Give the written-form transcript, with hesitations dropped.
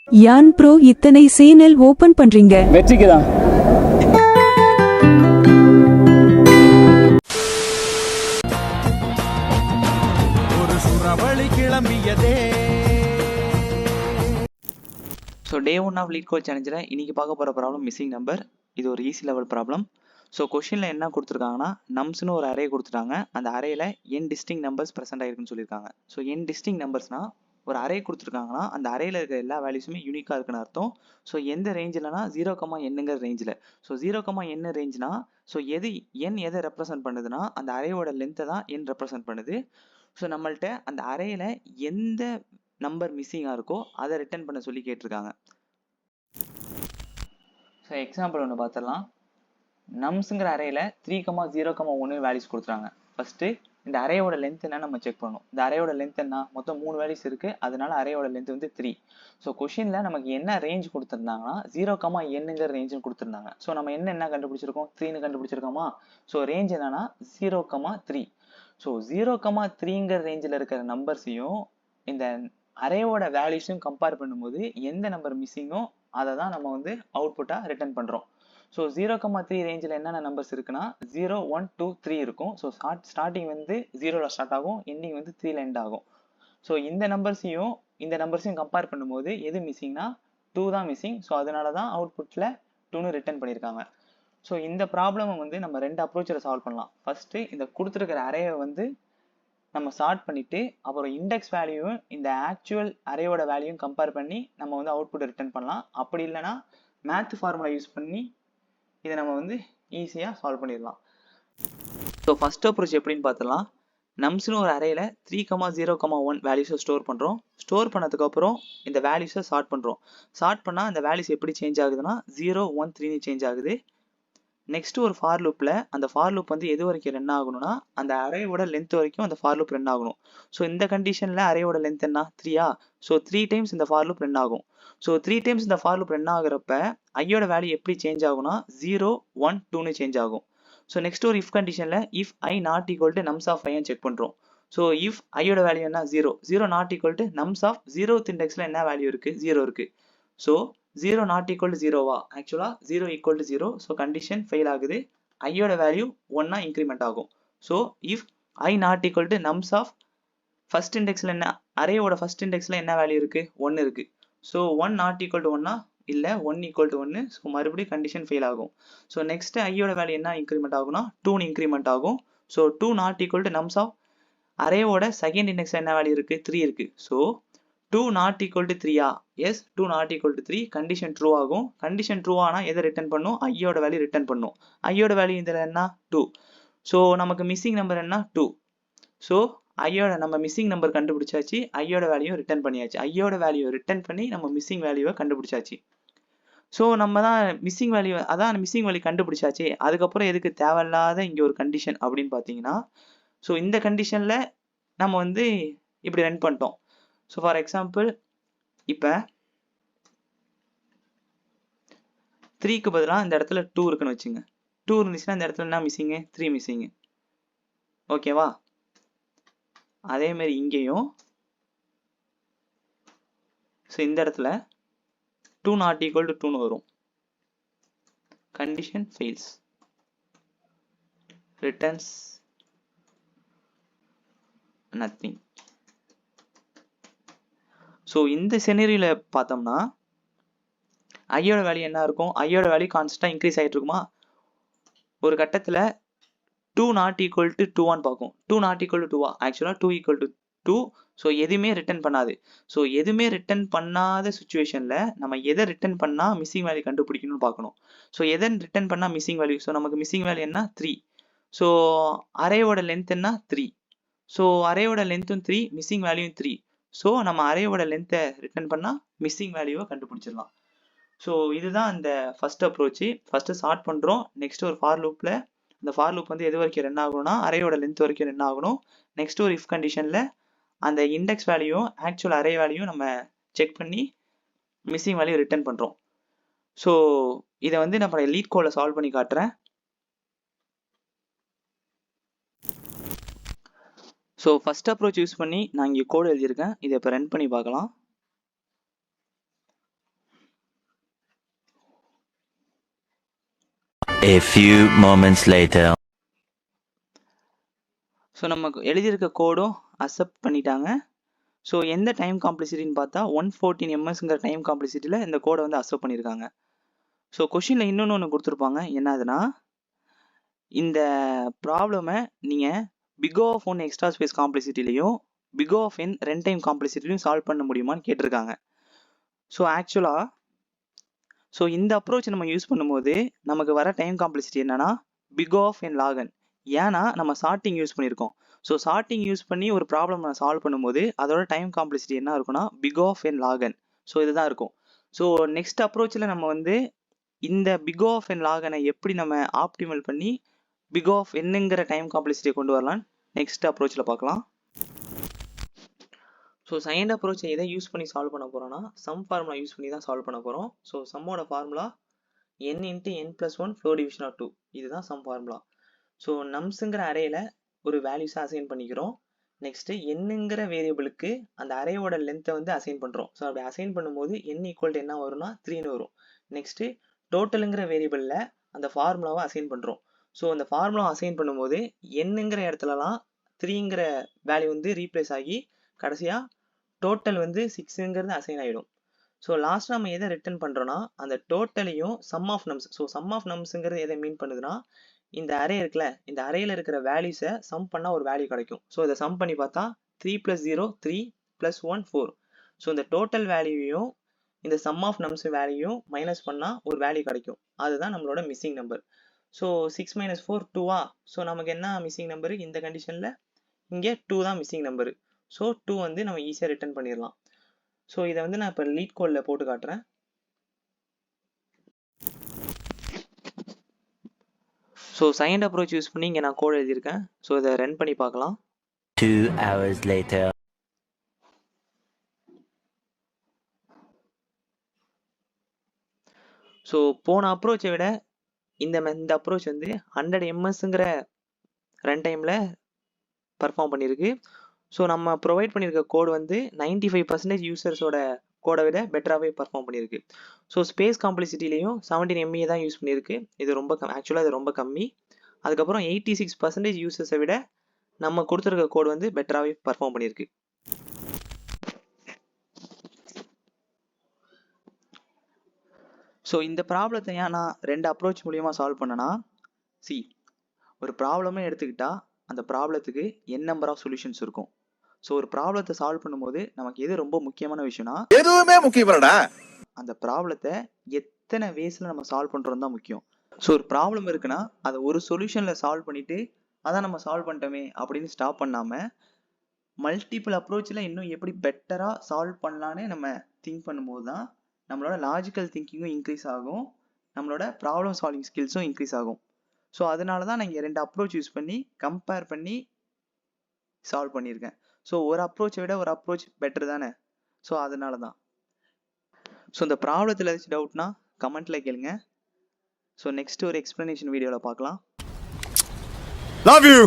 யான் ப்ரோ இத்தனை channel open பண்றீங்க வெற்றிக்கு தான். ஒரு சுறவழி கிளம்பியதே. So day 1 of leet code சேலஞ்சில் இன்றைக்கி பார்க்க போகிற ப்ராப்ளம் மிஸ்ஸிங் நம்பர். இது ஒரு ஈஸி லெவல் ப்ராப்ளம். ஸோ கொஷினில் என்ன கொடுத்துருக்காங்கன்னா, நம்ஸ்னு ஒரு அரே கொடுத்துட்டாங்க. அந்த அரேயில் n டிஸ்டிங் நம்பர்ஸ் ப்ரெசென்ட் ஆகிருக்குன்னு சொல்லியிருக்காங்க. ஸோ n டிஸ்டிங் நம்பர்ஸ்னால் ஒரு அரே கொடுத்துருக்காங்கன்னா அந்த அரேயில் இருக்கிற எல்லா வேல்யூஸுமே யூனிக்காக இருக்குன்னு அர்த்தம். ஸோ எந்த ரேஞ்சில்னா 0,nங்கிற ரேஞ்சில். ஸோ 0,n ரேஞ்ச்னா ஸோ எதை ரெப்ரசென்ட் பண்ணுதுன்னா அந்த அரேயோட லென்த்தை தான் n ரெப்ரசென்ட் பண்ணுது. ஸோ நம்மள்ட்ட அந்த அரேயில் எந்த நம்பர் மிஸ்ஸிங்காக இருக்கோ அதை ரிட்டர்ன் பண்ண சொல்லி கேட்டிருக்காங்க. ஸோ எக்ஸாம்பிள் ஒன்று பார்த்துடலாம். நம்ஸுங்கிற அரேயில் 3,0,1 வேல்யூஸ் கொடுத்துறாங்க. ஃபஸ்ட்டு இந்த அரேயோட லென்த் என்ன நம்ம செக் பண்ணணும். இந்த அரேயோட லென்த் என்ன, மொத்தம் 3 வேல்யூஸ் இருக்குது, அதனால அரேயோட லென்த் வந்து 3. ஸோ கொஷினில் நமக்கு என்ன ரேஞ்ச் கொடுத்துருந்தாங்கன்னா 0,nங்கிற ரேஞ்சுன்னு கொடுத்துருந்தாங்க. ஸோ நம்ம என்ன கண்டுபிடிச்சிருக்கோம், 3ன்னு கண்டுபிடிச்சிருக்கோமா. ஸோ ரேஞ்ச் என்னன்னா 0,3. ஸோ 0,3ங்கிற ரேஞ்சில் இருக்கிற நம்பர்ஸையும் இந்த அரேவோட வேல்யூஸையும் கம்பேர் பண்ணும்போது எந்த நம்பர் மிஸ்ஸிங்கோ அதை தான் நம்ம வந்து அவுட்புட்டாக ரிட்டர்ன் பண்ணுறோம். ஸோ 0,3 ரேஞ்சில் என்னென்ன நம்பர்ஸ் இருக்குன்னா 0, 1, 2, 3 இருக்கும். ஸோ ஸ்டார்டிங் வந்து 0ல் ஸ்டார்ட் ஆகும், எண்டிங் வந்து 3ல் எண்ட் ஆகும். ஸோ இந்த நம்பர்ஸையும் கம்பேர் பண்ணும்போது எது மிஸ்ஸிங்னா 2 தான் மிஸ்ஸிங். ஸோ அதனால தான் அவுட்புட்டில் 2ன்னு ரிட்டர்ன் பண்ணியிருக்காங்க. ஸோ இந்த ப்ராப்ளமை வந்து நம்ம 2 அப்ரோச்சில் சால்வ் பண்ணலாம். ஃபஸ்ட்டு இந்த கொடுத்துருக்கிற அரேவை வந்து நம்ம சார்ட் பண்ணிவிட்டு அப்புறம் இண்டெக்ஸ் வேல்யூவும் இந்த ஆக்சுவல் அரேயோட வேல்யூவும் கம்பேர் பண்ணி நம்ம வந்து அவுட்புட் ரிட்டர்ன் பண்ணலாம். அப்படி இல்லைனா மேத் ஃபார்முலா யூஸ் பண்ணி இதை நம்ம வந்து ஈஸியாக சால்வ் பண்ணிடலாம். ஸோ ஃபஸ்ட் அப்ரோச் எப்படின்னு பார்த்துலாம். நம்ஸ்னு ஒரு அரேயில் 3,0,1 வேல்யூஸை ஸ்டோர் பண்ணுறோம். ஸ்டோர் பண்ணதுக்கப்புறம் இந்த வேல்யூஸை சார்ட் பண்ணுறோம். சார்ட் பண்ணால் அந்த வேல்யூஸ் எப்படி சேஞ்ச் ஆகுதுன்னா 0, 1, 3ன்னு சேஞ்ச் ஆகுது. நெக்ஸ்ட் ஒரு ஃபார் லூப்பில் அந்த ஃபார் லூப் வந்து எது வரைக்கும் ரன் ஆகணும்னா அந்த அரேயோட லென்த் வரைக்கும் அந்த ஃபார் லூப் ரன் ஆகணும். ஸோ இந்த கண்டிஷனில் அரேயோட லென்த் என்ன 3யா. ஸோ 3 டைம்ஸ் இந்த ஃபார் லூப் ரன் ஆகும். ஸோ 3 டைம்ஸ் இந்த ஃபார் லூப் ரன் ஆகிறப்ப ஐயோட வேல்யூ எப்படி சேஞ்ச் ஆகும்னா 0, 1, 2ன்னு சேஞ்ச் ஆகும். ஸோ நெக்ஸ்ட் ஒரு இஃப் கண்டிஷனில் if I not equal to nums of ஐன்னு செக் பண்ணுறோம். ஸோ இஃப் ஐயோட வேல்யூ என்ன 0 not equal to nums of 0th இண்டெக்ஸில் என்ன வேல்யூ இருக்குது 0 இருக்குது. ஸோ 0 நாட் ஈக்குவல் டு 0வா, ஆக்சுவலாக 0 equal to 0. So condition fail ஆகுது. ஐயோட வேல்யூ 1ஆ இன்க்ரிமெண்ட் ஆகும். So if I not equal to nums of first இண்டெக்ஸில் என்ன அரேயோட ஃபர்ஸ்ட் இண்டெக்ஸில் என்ன வேல்யூ இருக்குது 1 இருக்குது. ஸோ 1 நாட் ஈக்குவல் டு 1ஆ இல்லை 1 ஈக்குவல் டு 1. ஸோ மறுபடியும் கண்டிஷன் ஃபெயில் ஆகும். ஸோ நெக்ஸ்ட் ஐயோட வேல்யூ என்ன இன்க்ரிமெண்ட் ஆகும்னா 2ன்னு இன்க்ரிமெண்ட் ஆகும். So 2 not equal to nums of அரேயோட செகண்ட் இண்டெக்ஸில் என்ன வேல்யூ இருக்குது 3 இருக்குது. ஸோ 2 நாட் ஈக்குவல் டு 3யா, yes 2 not equal to 3. Condition true ஆகும். கண்டிஷன் ட்ரூ ஆனால் எதை ரிட்டர்ன் பண்ணும், ஐயோட வேல்யூ ரிட்டர்ன் பண்ணும். ஐயோட வேல்யூ இதில் என்ன 2. ஸோ நமக்கு மிஸ்ஸிங் நம்பர் என்ன 2. ஸோ நம்ம மிஸ்ஸிங் நம்பர் கண்டுபிடிச்சாச்சு, ஐயோட வேல்யூ ரிட்டர்ன் பண்ணியாச்சு. ஐயோட வேல்யூ ரிட்டர்ன் பண்ணி நம்ம மிஸ்ஸிங் வேல்யூவை கண்டுபிடிச்சாச்சு. ஸோ நம்ம தான் மிஸ்ஸிங் வேல்யூ கண்டுபிடிச்சாச்சு. அதுக்கப்புறம் எதுக்கு தேவையில்லாத இங்கே ஒரு கண்டிஷன் அப்படின்னு பார்த்தீங்கன்னா, ஸோ இந்த கண்டிஷனில் நம்ம வந்து இப்படி ரன் பண்ணிட்டோம். ஸோ ஃபார் எக்ஸாம்பிள் இப்போ 3க்கு பதிலாக இந்த இடத்துல 2 இருக்குன்னு வச்சுங்க. 2 இருந்துச்சுன்னா இந்த இடத்துல என்ன மிஸ்ஸிங்கு 3 மிஸ்ஸிங்கு. ஓகேவா. அதேமாரி இங்கேயும் ஸோ இந்த இடத்துல 2 நாட் ஈக்குவல் டு 2ன்னு வரும். Condition fails, returns nothing. So இந்த செனரியில் பார்த்தோம்னா ஐயோட வேல்யூ என்ன இருக்கும், ஐயோட வேல்யூ கான்ஸ்டன்ட்டாக இன்க்ரீஸ் ஆகிட்டு இருக்குமா. ஒரு கட்டத்தில் 2 நாட் ஈக்குவல் டு 2ஆன்னு பார்க்கும். 2 நாட் ஈக்குவல் டு 2வா, ஆக்சுவலாக 2 ஈக்குவல் டு 2. ஸோ எதுவுமே ரிட்டர்ன் பண்ணாது. ஸோ எதுவுமே ரிட்டர்ன் பண்ணாத சுச்சுவேஷனில் நம்ம எதை ரிட்டர்ன் பண்ணால் மிஸ்ஸிங் வேல்யூ கண்டுபிடிக்கணும்னு பார்க்கணும். ஸோ எதை ரிட்டர்ன் பண்ணால் மிஸ்ஸிங் வேல்யூ, ஸோ நமக்கு மிஸ்ஸிங் வேல்யூ என்ன 3. ஸோ அரேயோட லென்த் என்ன 3. ஸோ அரேயோட லென்த்தும் 3, மிஸ்ஸிங் வேல்யூவும் 3. ஸோ நம்ம அரேயோட லென்த்தை ரிட்டர்ன் பண்ணால் மிஸ்ஸிங் வேல்யூவை கண்டுபிடிச்சிடலாம். ஸோ இதுதான் அந்த ஃபர்ஸ்ட் அப்ரோச்சு. ஃபஸ்ட்டு சார்ட் பண்ணுறோம். நெக்ஸ்ட் ஒரு ஃபார் லூப்பில் அந்த ஃபார் லூப் வந்து எது வரைக்கும் ரன் ஆகணும்னா அரேயோட லென்த் வரைக்கும் ரன் ஆகணும். நெக்ஸ்ட் ஒரு இஃப் கண்டிஷனில் அந்த இண்டெக்ஸ் வேல்யூவும் ஆக்சுவல் அரே வேல்யூவும் நம்ம செக் பண்ணி மிஸ்ஸிங் வேல்யூ ரிட்டர்ன் பண்ணுறோம். ஸோ இதை வந்து நம்ம லீட் கோடில் சால்வ் பண்ணி காட்டுறேன். ஸோ ஃபஸ்ட் அப்ரோச் யூஸ் பண்ணி நான் இங்கே கோடு எழுதியிருக்கேன். இதை இப்போ ரன் பண்ணி பார்க்கலாம். A few moments later. So நமக்கு எழுதியிருக்க கோடும் அக்செப்ட் பண்ணிட்டாங்க. ஸோ எந்த டைம் காம்ப்ளெக்சிட்டின்னு பார்த்தா 114 எம்எஸ்ங்கிற டைம் காம்ப்ளெக்சிட்டியில் இந்த கோடை வந்து அக்செப்ட் பண்ணியிருக்காங்க. ஸோ கொஷினில் இன்னொன்று ஒன்று கொடுத்துருப்பாங்க. என்னதுன்னா, இந்த ப்ராப்ளமை நீங்கள் big of one extra space காம்ப்ளெக்சிட்டிலையும் பிக் ஆஃப் என் ரெண்டு டைம் காம்ப்ளெக்சிட்டிலையும் சால்வ் பண்ண முடியுமான்னு கேட்டிருக்காங்க. ஸோ ஆக்சுவலாக இந்த அப்ரோச் நம்ம யூஸ் பண்ணும்போது நமக்கு வர டைம் காம்ப்ளெக்சிட்டி என்னன்னா பிக் ஆஃப் என் லாகன். ஏன்னா நம்ம சார்ட்டிங் யூஸ் பண்ணியிருக்கோம். ஸோ சார்ட்டிங் யூஸ் பண்ணி ஒரு ப்ராப்ளம் நம்ம சால்வ் பண்ணும்போது அதோட டைம் காம்ப்ளெக்சிட்டி என்ன இருக்குன்னா big of N log n. So இதுதான் இருக்கும். ஸோ நெக்ஸ்ட் அப்ரோச்சில் நம்ம வந்து இந்த பிக் ஆஃப் என் லாகனை எப்படி நம்ம ஆப்டிமல் பண்ணி பிக் ஆஃப் என்னங்கிற டைம் காம்ப்ளெக்சிட்டியை கொண்டு வரலாம் நெக்ஸ்ட் அப்ரோச்சில் பார்க்கலாம். ஸோ செகண்ட் அப்ரோச்சை எதை யூஸ் பண்ணி சால்வ் பண்ண போகிறோம்னா சம் ஃபார்முலா யூஸ் பண்ணி தான் சால்வ் பண்ண போகிறோம். ஸோ சம்மோட formula n × n+1 floor division of 2. இதுதான் சம் ஃபார்முலா. ஸோ நம்ஸுங்கிற அரேயில் ஒரு வேல்யூஸை அசைன் பண்ணிக்கிறோம். நெக்ஸ்ட்டு என்னங்கிற வேரியபிளுக்கு அந்த அரேயோட லென்த்தை வந்து அசைன் பண்ணுறோம். ஸோ அப்படி அசைன் பண்ணும்போது n = என்ன வரும்னா 3ன்னு வரும். நெக்ஸ்ட்டு டோட்டலுங்கிற வேரியபிளில் அந்த ஃபார்முலாவை அசைன் பண்ணுறோம். ஸோ அந்த ஃபார்முலா அசைன் பண்ணும்போது என்னங்கிற இடத்துலலாம் 3ங்கிற வேல்யூ வந்து ரீப்ளேஸ் ஆகி கடைசியாக டோட்டல் வந்து 6ங்கிறது அசைன் ஆகிடும். ஸோ லாஸ்ட்டாக நம்ம எதை ரிட்டர்ன் பண்ணுறோன்னா அந்த டோட்டலையும் sum of nums. So sum of நம்ஸுங்கிறது எதை மீன் பண்ணுதுன்னா இந்த அரே இருக்குல்ல, இந்த அரேயில் இருக்கிற வேல்யூஸை சம் பண்ணால் ஒரு வேல்யூ கிடைக்கும். ஸோ இதை சம் பண்ணி பார்த்தா 3 + 0 3 + 1 4. ஸோ இந்த டோட்டல் வேல்யூவையும் இந்த சம் ஆஃப் நம்ஸ் வேல்யூயும் மைனஸ் பண்ணால் ஒரு வேல்யூ கிடைக்கும். அதுதான் நம்மளோட மிஸ்ஸிங் நம்பர். ஸோ 6 - 4 2வா. ஸோ நமக்கு என்ன மிஸ்ஸிங் நம்பரு இந்த கண்டிஷனில்? இங்கே 2 தான் மிஸ்ஸிங் நம்பரு. ஸோ 2 வந்து நம்ம ஈஸியாக ரிட்டர்ன் பண்ணிடலாம். ஸோ இதை வந்து நான் இப்போ லீட் கோடில் போட்டு காட்டுறேன். ஸோ செகண்ட் அப்ரோச் யூஸ் பண்ணி இங்கே நான் கோட் எழுதியிருக்கேன். ஸோ இதை ரன் பண்ணி பார்க்கலாம். 2 hours later. ஸோ போன அப்ரோச்சை விட இந்த அப்ரோச் வந்து 100 ms-ங்கிற ரன் டைமில் பர்ஃபார்ம் பண்ணியிருக்கு. ஸோ நம்ம ப்ரொவைட் பண்ணியிருக்க கோடு வந்து 95% யூசர்ஸோட கோடை விட பெட்டராகவே பர்ஃபார்ம் பண்ணியிருக்கு. ஸோ ஸ்பேஸ் காம்ப்ளெக்சிட்டிலையும் 17 MB தான் யூஸ் பண்ணியிருக்கு. இது ரொம்ப ஆக்சுவலாக இது ரொம்ப கம்மி. அதுக்கப்புறம் 86% யூசர்ஸை விட நம்ம கொடுத்துருக்க கோடு வந்து பெட்டராகவே பர்ஃபார்ம் பண்ணியிருக்கு. ஸோ இந்த ப்ராப்ளத்தை ஏன் நான் 2 அப்ரோச் மூலியமாக சால்வ் பண்ணனா, ஒரு ப்ராப்ளமே எடுத்துக்கிட்டால் அந்த ப்ராப்ளத்துக்கு n நம்பர் ஆஃப் சொல்யூஷன்ஸ் இருக்கும். ஸோ ஒரு ப்ராப்ளத்தை சால்வ் பண்ணும்போது நமக்கு எது ரொம்ப முக்கியமான விஷயம்னா எதுவுமே முக்கியமாடா, அந்த ப்ராப்ளத்தை எத்தனை வேஸில் நம்ம சால்வ் பண்ணுறோம் தான் முக்கியம். ஸோ ஒரு ப்ராப்ளம் இருக்குன்னா அதை ஒரு சொல்யூஷனில் சால்வ் பண்ணிவிட்டு அதான் நம்ம சால்வ் பண்ணிட்டோமே அப்படின்னு ஸ்டாப் பண்ணாமல் மல்டிபிள் அப்ரோச்சில் இன்னும் எப்படி பெட்டராக சால்வ் பண்ணலான்னு நம்ம திங்க் பண்ணும்போது தான் நம்மளோட லாஜிக்கல் திங்கிங்கும் இன்க்ரீஸ் ஆகும், நம்மளோட ப்ராப்ளம் சால்விங் ஸ்கில்ஸும் இன்க்ரீஸ் ஆகும். ஸோ அதனால தான் நான் இங்கே 2 அப்ரோச் யூஸ் பண்ணி கம்பேர் பண்ணி சால்வ் பண்ணியிருக்கேன். ஸோ ஒரு அப்ரோச்சை விட ஒரு அப்ரோச் பெட்டர் தானே. ஸோ அதனால தான். ஸோ இந்த ப்ராப்ளத்தில் ஏதாச்சும் டவுட்னா கமெண்ட்டில் கேளுங்க. ஸோ நெக்ஸ்ட் ஒரு எக்ஸ்ப்ளனேஷன் வீடியோவில் பார்க்கலாம். Love you.